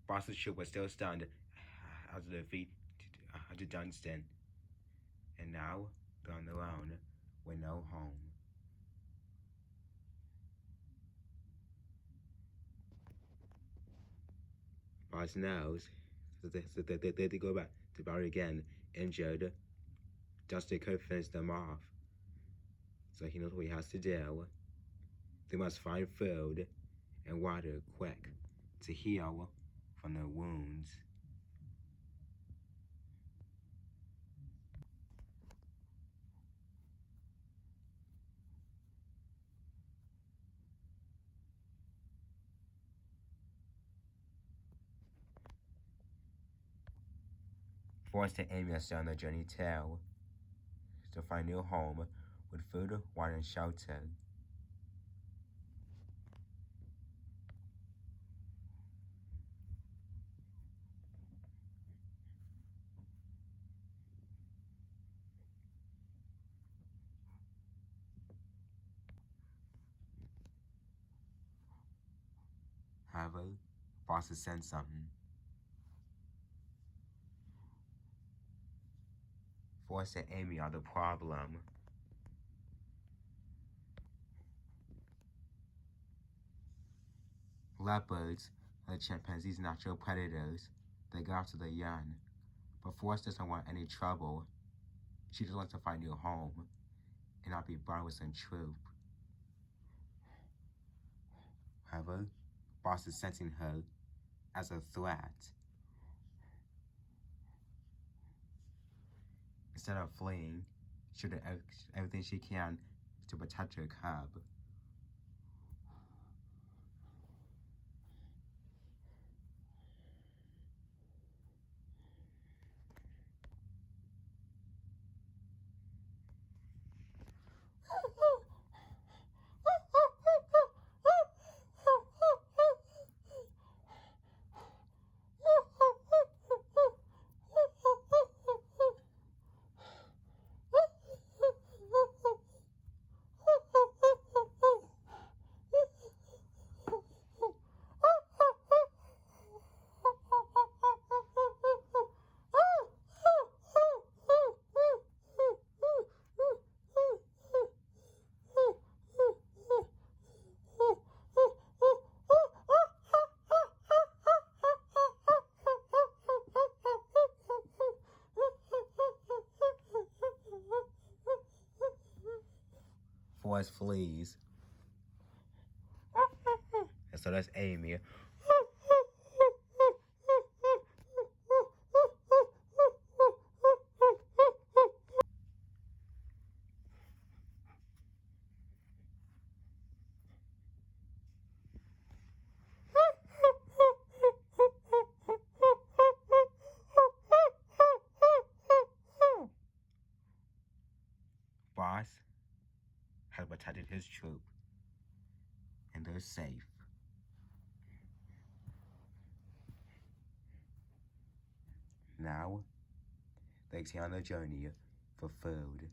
Boss's troop was still stunned after the defeat to Dunstan, and now they're on their own with no home. Boss knows that they go back to battle again, injured. Dusty could finish them off, so he knows what he has to do. They must find food and water quick to heal from their wounds. Forced to aim us on their journey too, to find a new home with food, water, and shelter. However, boss has sent something. Forced to Amy are the problem. Leopards are the chimpanzees' natural predators. They go after the young. But Forrest doesn't want any trouble. She just wants to find a new home and not be brought with some troop. However, Boss is sensing her as a threat. Instead of fleeing, she'll do everything she can to protect her cub. Forrest flees. And so does Amy. Boss has protected his troop, and they're safe. Now, they take on their journey for food.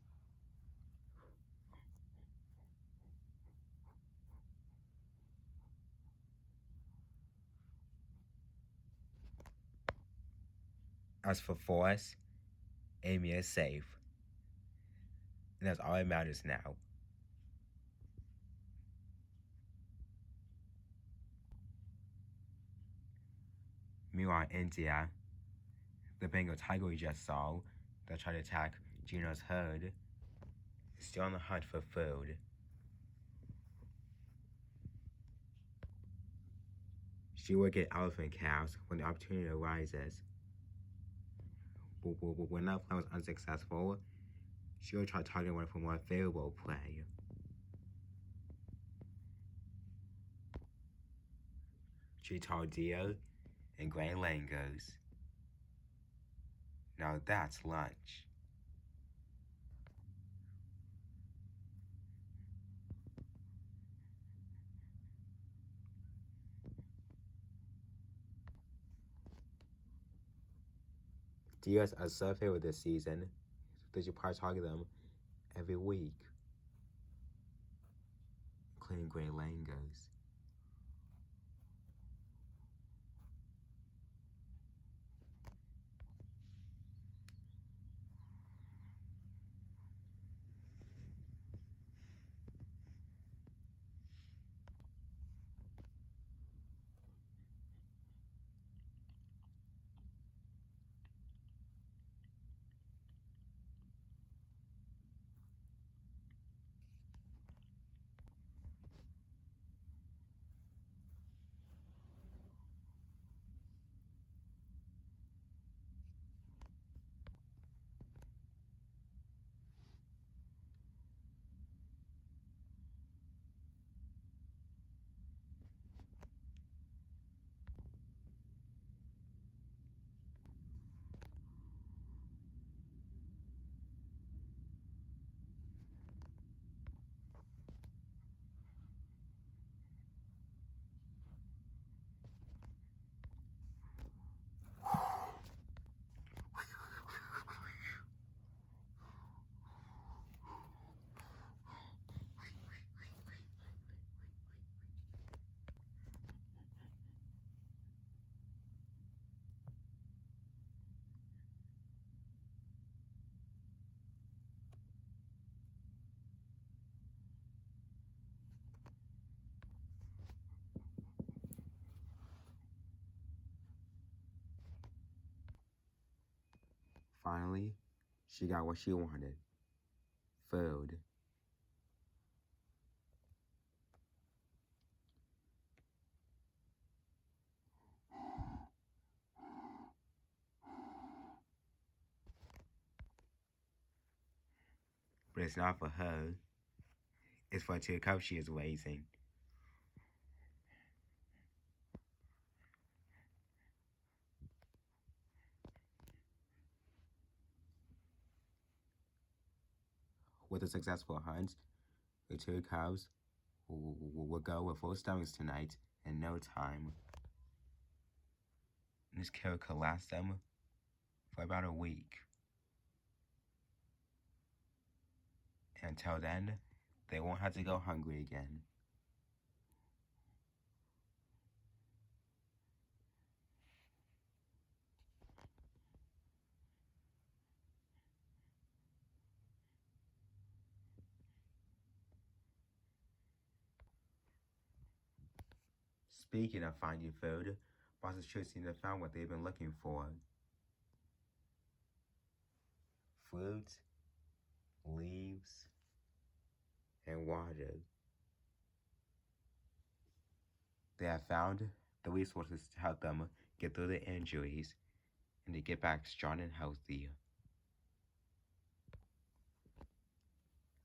As for Forrest, Amy is safe, and that's all that matters now. Meanwhile, India, the Bengal tiger we just saw that tried to attack Gino's herd, is still on the hunt for food. She will get elephant calves when the opportunity arises. But when that plan was unsuccessful, she will try targeting one for more favorable prey. She told deer and gray langurs. Now that's lunch. Deers are so favorite this season that you probably target them every week, including gray langurs. Finally, she got what she wanted. Food. But it's not for her. It's for two cubs she is raising. With a successful hunt, the two cubs will go with full stomachs tonight in no time. This kill could last them for about a week. Until then, they won't have to go hungry again. Speaking of finding food, bosses sure seem to have found what they've been looking for. Fruit, leaves, and water. They have found the resources to help them get through their injuries and to get back strong and healthy.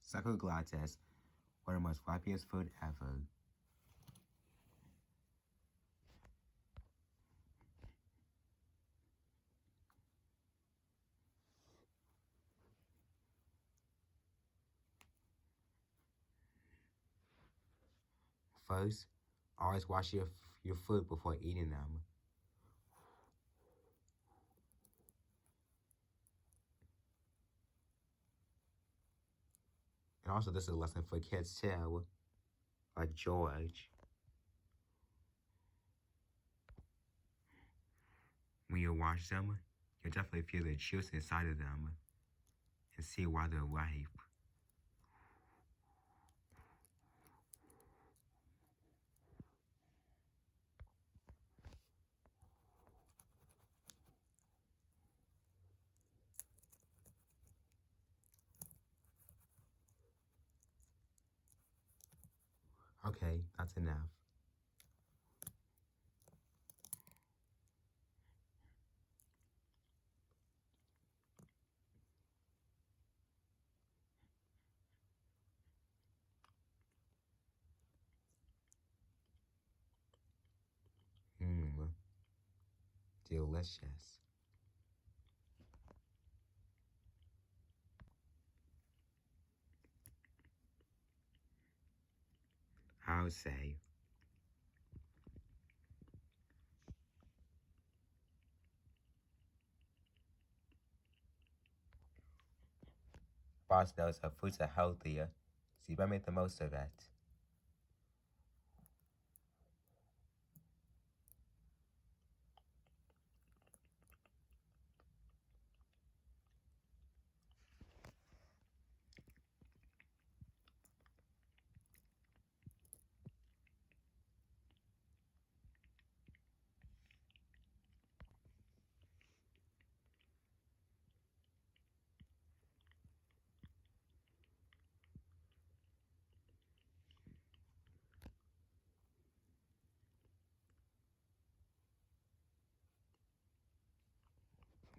Succoglades were the most ripest food ever. First, always wash your food before eating them. And also, this is a lesson for kids too, like George. When you wash them, you'll definitely feel the juice inside of them and see why they're ripe. Okay, that's enough. Mmm, delicious. I'll say. Boss knows her fruits are healthier, so you better make the most of it.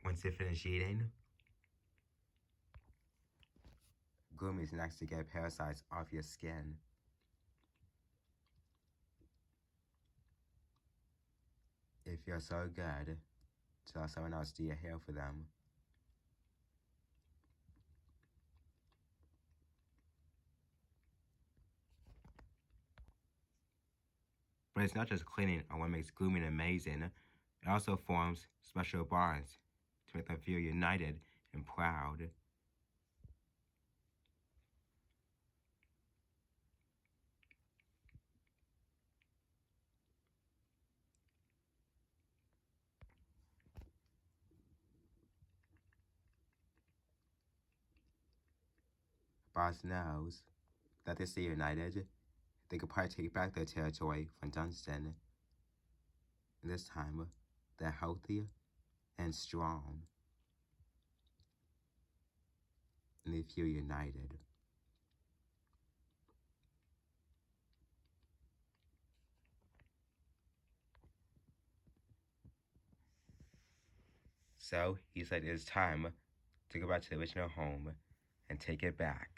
Once you finish eating, grooming is next to get parasites off your skin. If you're so good, to let someone else do your hair for them. But it's not just cleaning or what makes grooming amazing. It also forms special bonds to make them feel united and proud. Boss knows that they stay united, they could probably take back their territory from Dunstan. And this time, they're healthy and strong. and they feel united. So he said it's time to go back to the original home and take it back.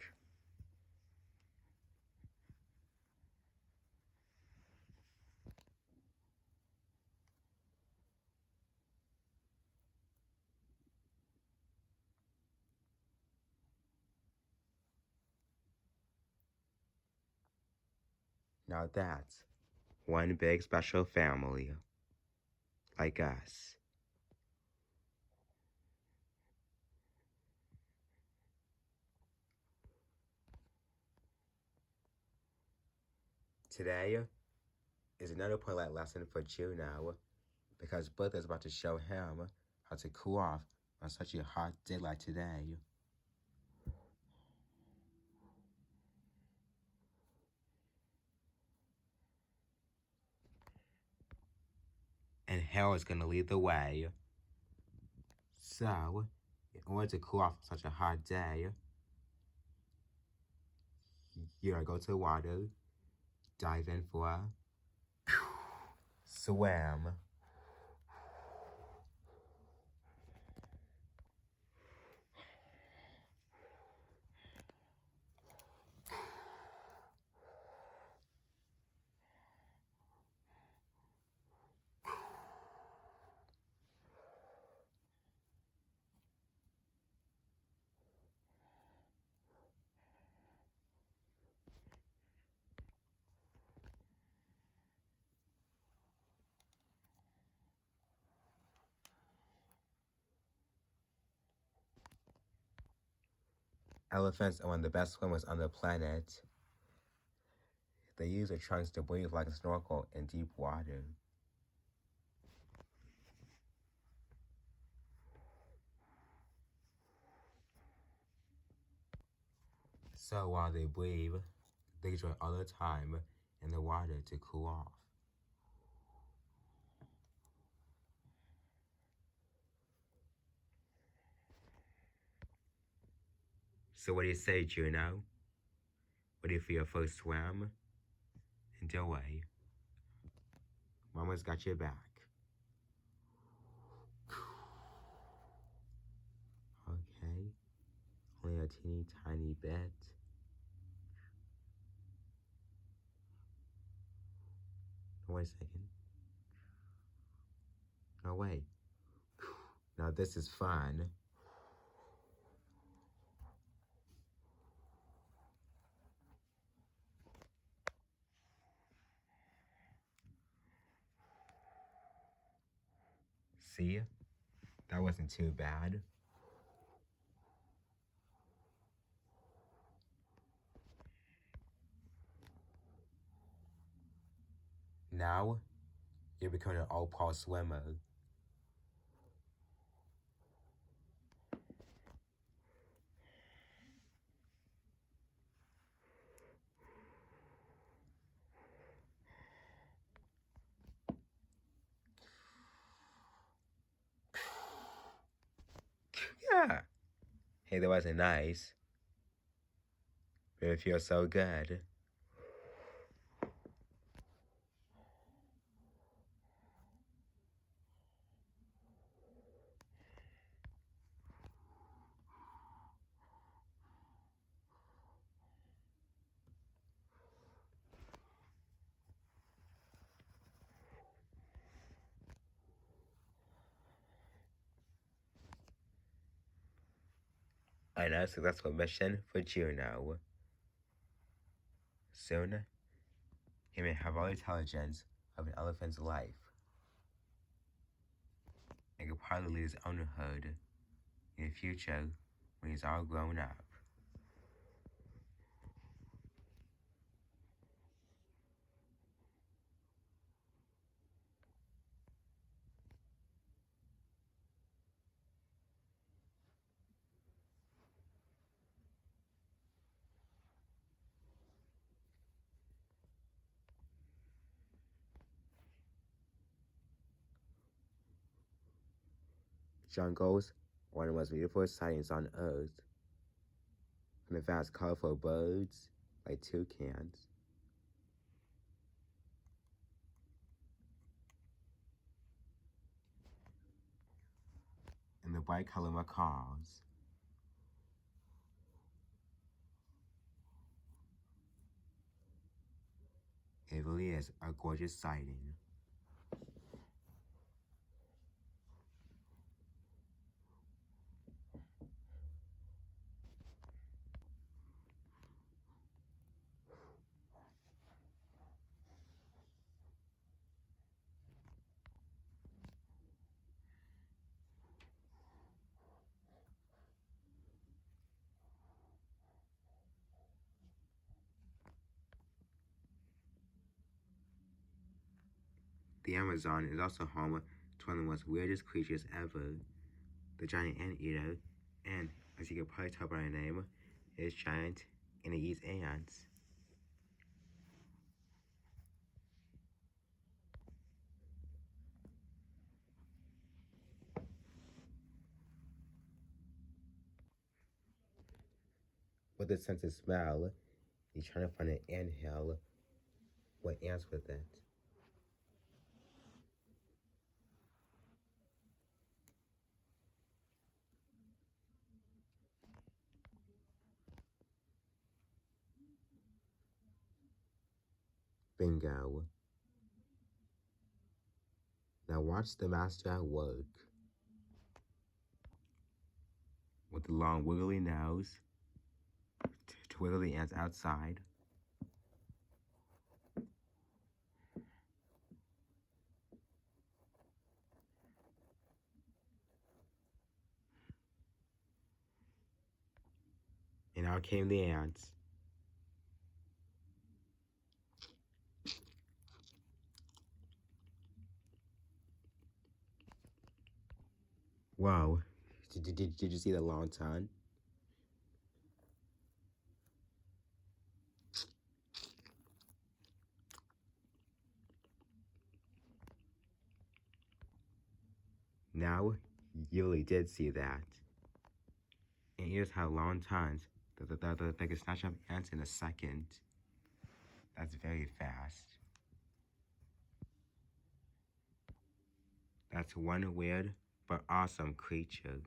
Now that's one big special family, like us. Today is another Pleaae lesson for Juno, because Bud is about to show him how to cool off on such a hot day like today. And Harold is going to lead the way. So, in order to cool off on such a hot day, you're going to go to the water, dive in for a swim. Elephants are one of the best swimmers on the planet. They use their trunks to breathe like a snorkel in deep water. So while they breathe, they enjoy all the time in the water to cool off. So what do you say, Juno? Ready for your first swim? Enjoy. Mama's got your back. Okay, only a teeny tiny bit. Oh, wait a second. No, wait. Now this is fun. See? That wasn't too bad. Now, you're becoming an all-pro swimmer. Yeah. Hey, that wasn't nice. But it feels so good. Another successful mission for Juno. Soon, he may have all the intelligence of an elephant's life and could probably lead his own herd in the future when he's all grown up. Jungles are one of the most beautiful sights on Earth. and the vast colorful birds like toucans. And the bright color macaws. It really is a gorgeous sighting. The Amazon is also home to one of the most weirdest creatures ever, the giant anteater, and as you can probably tell by the name, it is giant and it eats ants. With the sense of smell, he's trying to find an anthill with ants with it. Bingo. Now watch the master at work. With the long wiggly nose to wiggle the ants outside. And out came the ants. Whoa, did you see the long tongue? Now, you really did see that. And ears have long tongues that can snatch up ants in a second. That's very fast. That's one weird but awesome creature.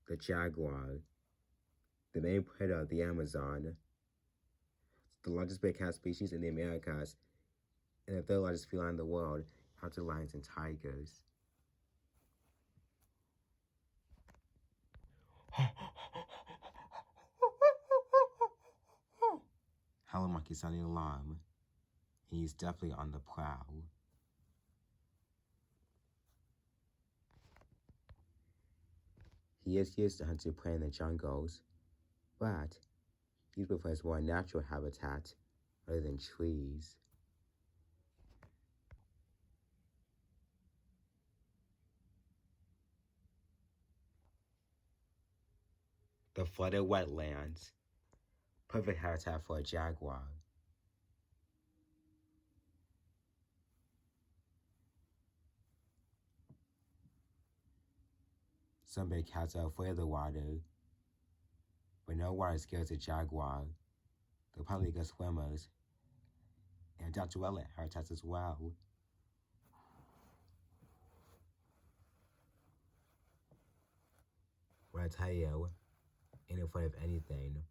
The jaguar, the main predator of the Amazon, the largest big cat species in the Americas, and the third largest feline in the world after lions and tigers. Hello, monkey sounding alarm. He's definitely on the prowl. He is used to hunting prey in the jungles, but he prefers more natural habitat other than trees. The flooded wetlands, perfect habitat for a jaguar. Some big cats are afraid of the water, but no water scares a jaguar. They're probably good swimmers and adapt to wetland habitats as well. What I tell you, ain't afraid of anything.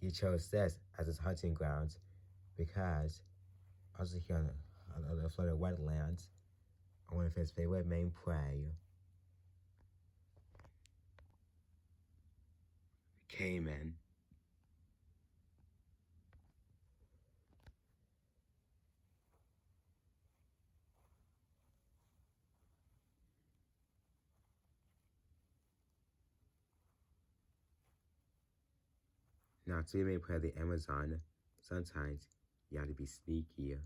He chose this as his hunting grounds because, also here on the flooded wetlands, are one of his favorite main prey. Cayman. Now, to be part of the Amazon, sometimes you have to be sneaky.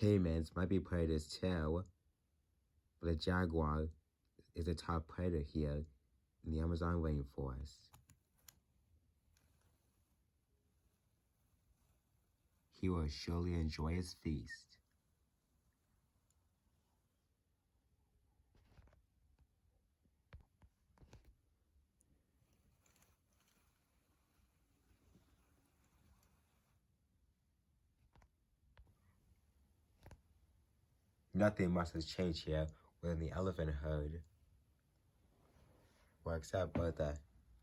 Caimans might be predators too, but the jaguar is the top predator here in the Amazon rainforest. He will surely enjoy his feast. Nothing much has changed here within the elephant herd. Well, except for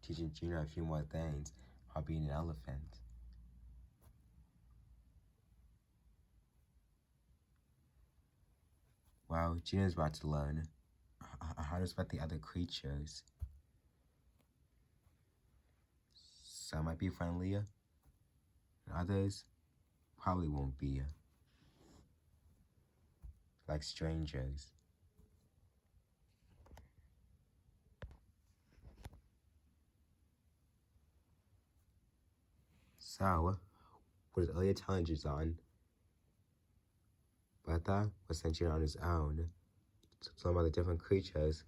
teaching Gina a few more things about being an elephant. Well, Gina's about to learn how to spot the other creatures. Some might be friendlier, and others probably won't be. Like strangers. So, with his earlier challenges on, Bertha was sent here on his own to learn about the different creatures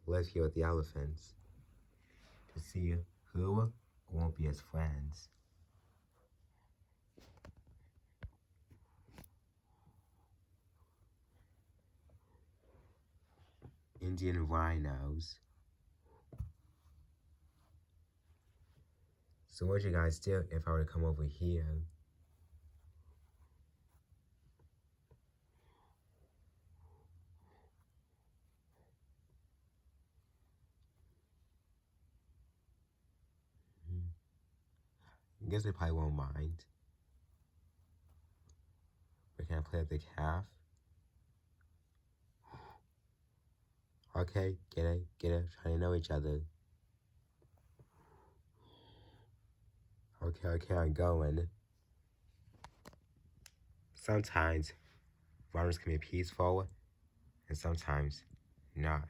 who live here with the elephants, to see who won't be his friends. Indian rhinos. So what would you guys do if I were to come over here? I guess they probably won't mind. But can I play with the calf? Okay, get it, trying to know each other. Okay, I'm going. Sometimes rhinos can be peaceful, and sometimes not.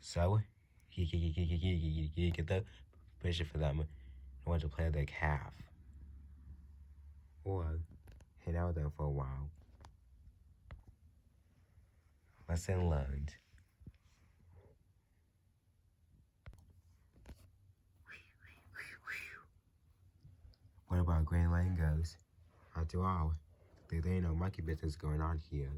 So, he get the permission for them and want to play with their calf. Or hang out with them for a while. Lesson learned. What about Green Langos? After all, there ain't no monkey business going on here.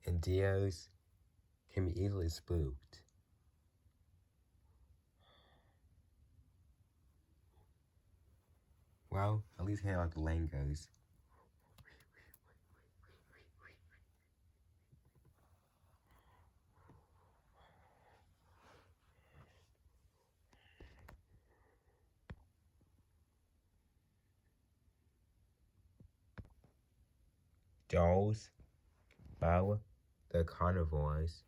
And deers can be easily spooked. Well, at least hang out the Langos. Dolls, well, they're carnivores.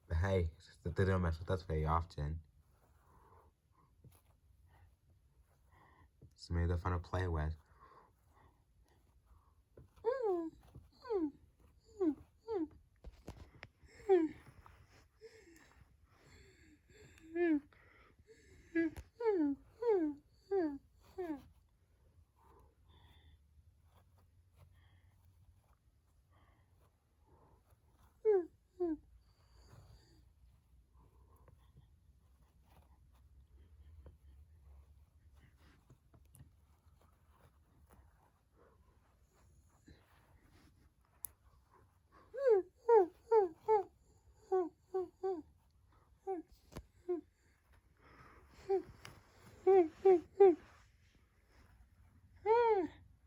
But hey, they don't mess with us very often. So maybe they're fun to play with.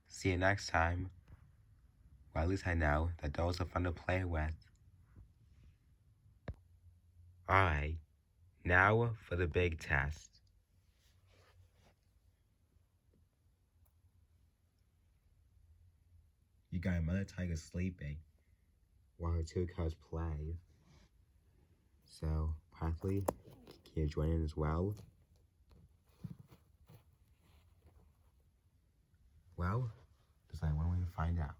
See you next time. Well, at least I know that dolls are fun to play with. Alright, now for the big test. You got Mother Tiger sleeping while her two cubs play. So, Pleaae, can you join in as well? Well, there's only one way to find out.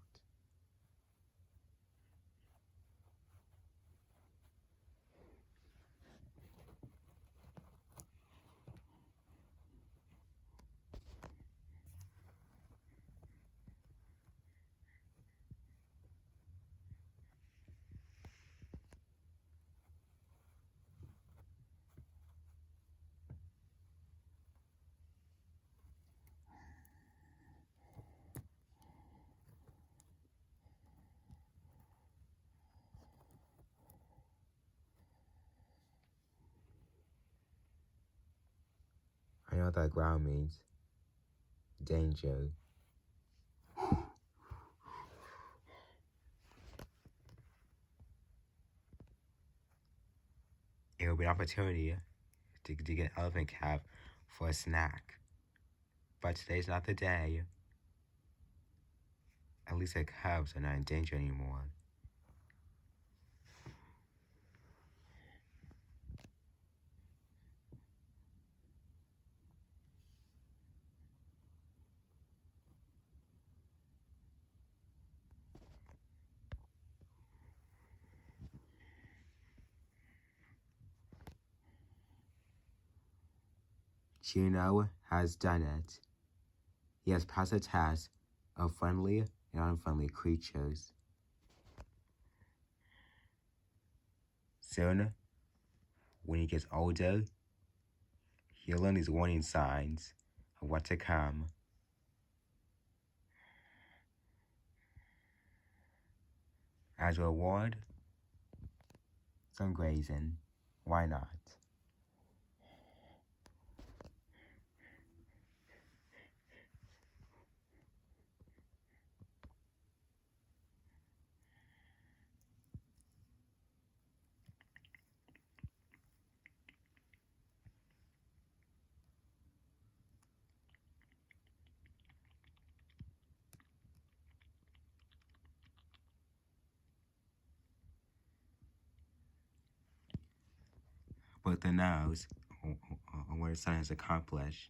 I know what that growl means. Danger. It will be an opportunity to get an elephant calf for a snack. But today's not the day. At least the cubs are not in danger anymore. Chino has done it. He has passed the test of friendly and unfriendly creatures. Soon, when he gets older, he'll learn these warning signs of what to come. As a reward, some grazing. Why not? But the knows what his son has accomplished.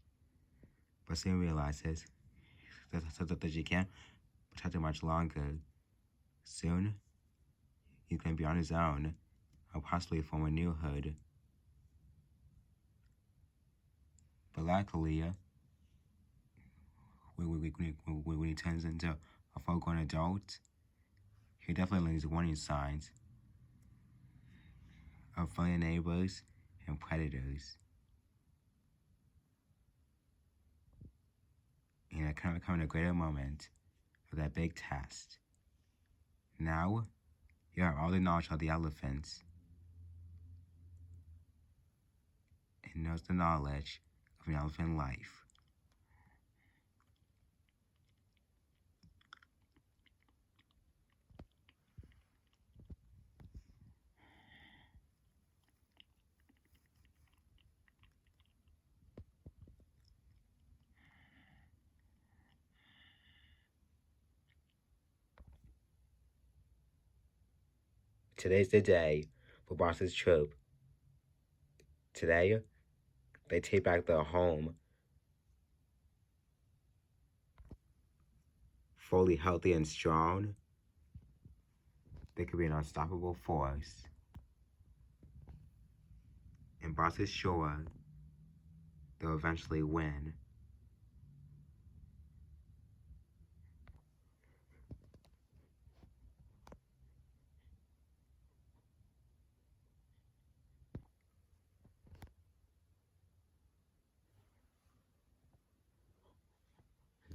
But soon realizes that she can't protect him much longer. Soon, he's going to be on his own, or possibly form a new hood. But luckily, when he turns into a full-grown adult, he definitely learns warning signs of friendly neighbors and predators. And it kind of come in a greater moment of that big test. Now, you have all the knowledge of the elephants, and knows the knowledge of an elephant life. Today's the day for Boston's troop. Today, they take back their home, fully healthy and strong. They could be an unstoppable force. And Boss is sure they'll eventually win.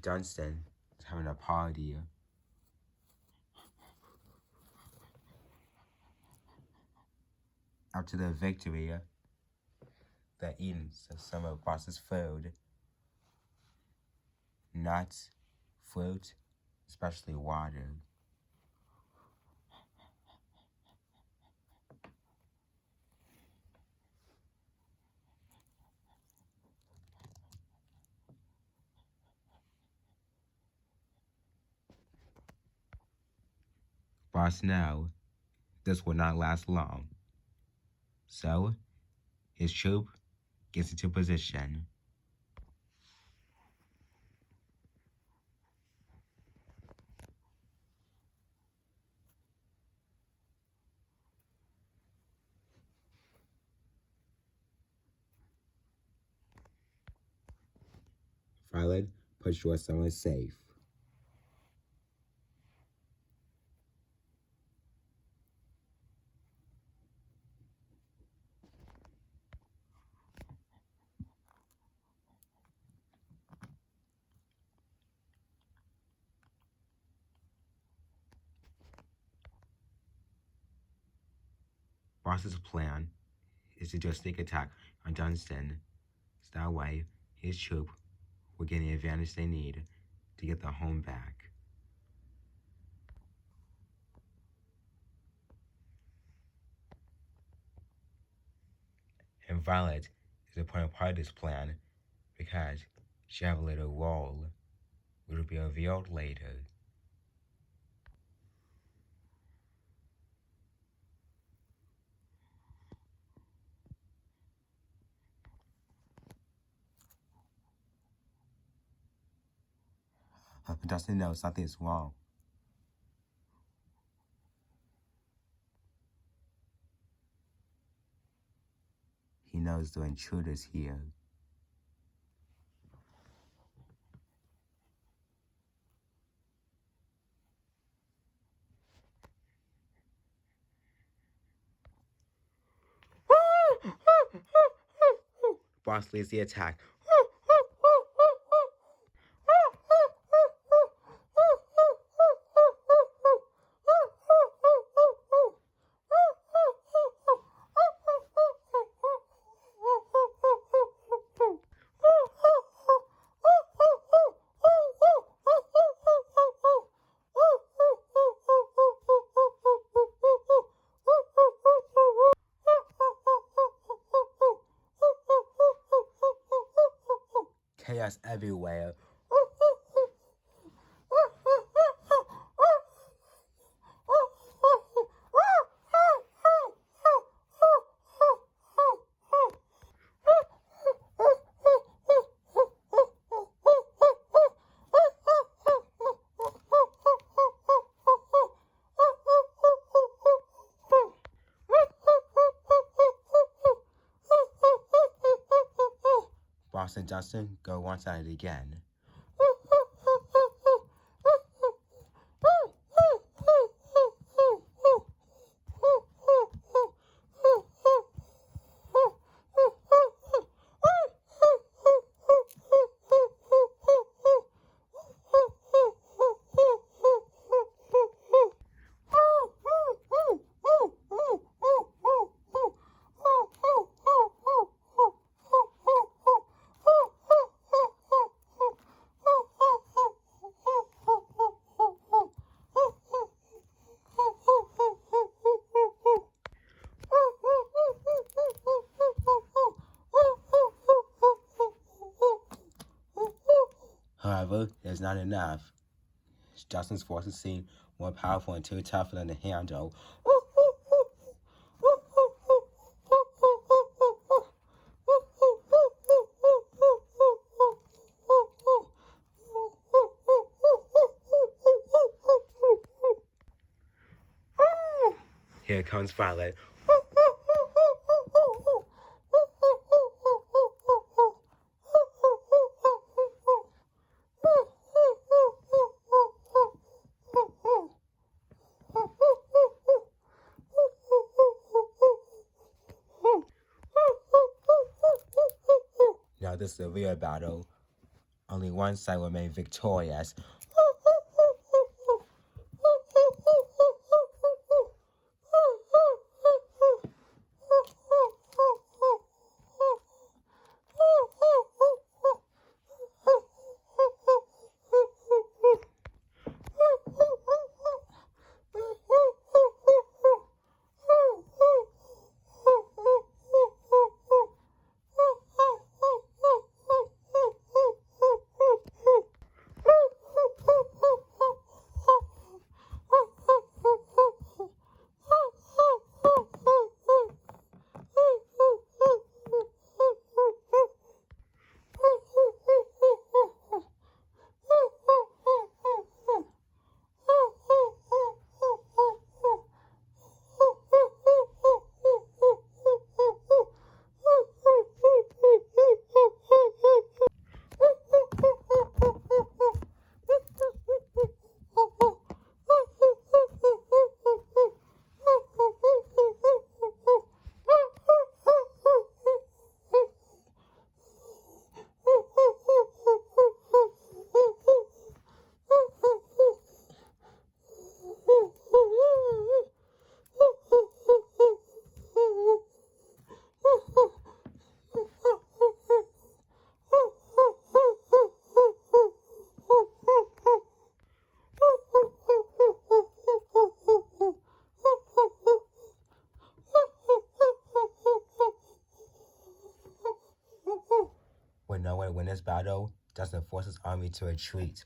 Dunstan is having a party. After the victory, they're eating some of Boss's food. Nuts, fruit, especially water. Boss knows this will not last long. So, his troop gets into position. Violet puts sure someone is safe. Boss's plan is to do a sneak attack on Dunstan, so that way his troop will get the advantage they need to get their home back. And Violet is an important part of this plan because she has a little role, which will be revealed later. Dustin knows something's wrong. He knows the intruder's here. Boss leads the attack. Chaos everywhere. Boss and Justin go one side again. However, it's not enough. Justin's forces seem more powerful and too tough for them to handle. Here comes Violet. Now this is a real battle. Only one side will remain victorious. When no one wins this battle, Dustin forces his army to retreat.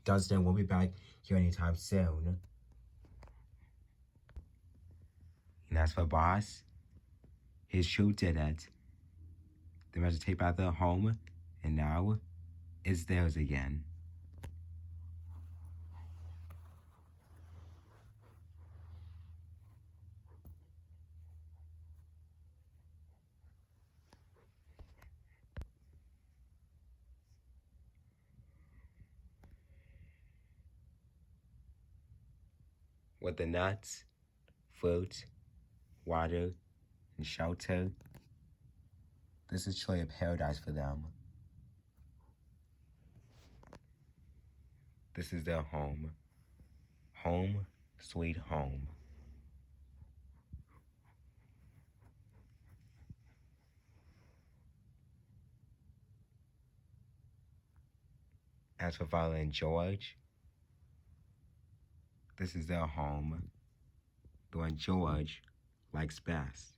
Dustin won't be back here anytime soon. And as for Boss, his troop did it. They managed to take back their home, and now it's theirs again. With the nuts, fruit, water, and shelter, this is truly a paradise for them. This is their home. Home, sweet home. As for Violet and George, this is their home. The one George likes best.